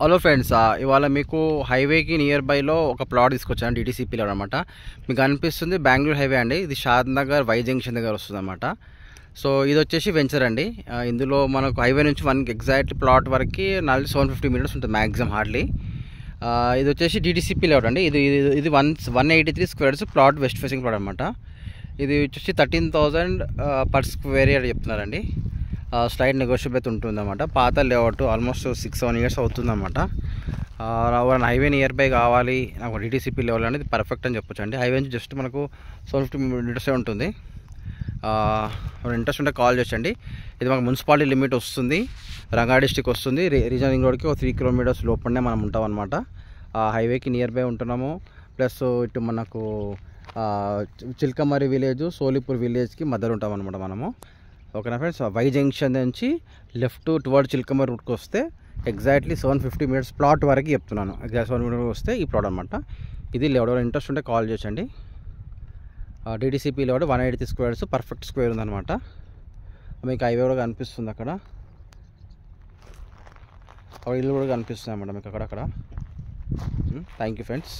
Hello friends, ఇవాళ మీకు హైవేకి నియర్ బైలో ఒక ప్లాట్ తీసుకొచ్చాను. డిటీసీపీలో అనమాట. మీకు అనిపిస్తుంది బెంగళూరు హైవే అండి. ఇది షాద్ నగర్ వై జంక్షన్ దగ్గర వస్తుంది అనమాట. సో ఇది వచ్చేసి వెంచర్ అండి. ఇందులో మనకు హైవే నుంచి ఎగ్జాక్ట్ ప్లాట్ వరకు 750 మీటర్స్ ఉంటుంది మ్యాక్సిమం హార్డ్లీ. ఇది వచ్చేసి డిటీసీపీ లేఅవుట్ అండి. ఇది ఇది ఇది 183 squares plot, west facing plot అనమాట. ఇది వచ్చేసి 13,000 పర్ స్క్వేర్ యార్డ్ చెప్తున్నారండి. స్లైడ్ నెగోషియబుల్ అయితే ఉంటుందన్నమాట. పాత లేఅవుట్ ఆల్మోస్ట్ 6-7 ఇయర్స్ అవుతుందన్నమాట. హైవే నియర్ బై కావాలి నాకు డిటీసీపీ లెవెల్ అనేది పర్ఫెక్ట్ అని చెప్పొచ్చు అండి. హైవే నుంచి జస్ట్ మనకు 750 మీటర్సే ఉంటుంది. ఇంట్రెస్ట్ ఉంటే కాల్ చేయండి. ఇది మాకు మున్సిపాలిటీ లిమిట్ వస్తుంది, రంగారెడ్డి డిస్ట్రిక్ట్ వస్తుంది. రీజనల్ రింగ్ రోడ్కి 3 కిలోమీటర్స్ లోపలనే మనం ఉంటాం అనమాట. హైవేకి నియర్ బై ఉంటున్నాము. ప్లస్ ఇటు మనకు చిల్కమరి విలేజ్, సోలిపూర్ విలేజ్కి మధ్యలో ఉంటాం అనమాట మనము. ఓకేనా ఫ్రెండ్స్, వై జంక్షన్ నుంచి లెఫ్ట్ టువర్డ్ చిల్కమరి రూట్కి వస్తే ఎగ్జాక్ట్లీ 750 మీటర్స్ ప్లాట్ వరకు చెప్తున్నాను. ఎగ్జాక్ట్ 7 మీటర్స్ వస్తే ఈ ప్లాట్ అనమాట. ఇది ఎవరైనా ఇంట్రెస్ట్ ఉంటే కాల్ చేయండి. DTCP layout 183 squares perfect square ఉందన్నమాట. మీకు హైవే కూడా కనిపిస్తుంది, అక్కడ ఇల్లు కూడా కనిపిస్తుంది అన్నమాట మీకు అక్కడక్కడ. Thank you friends.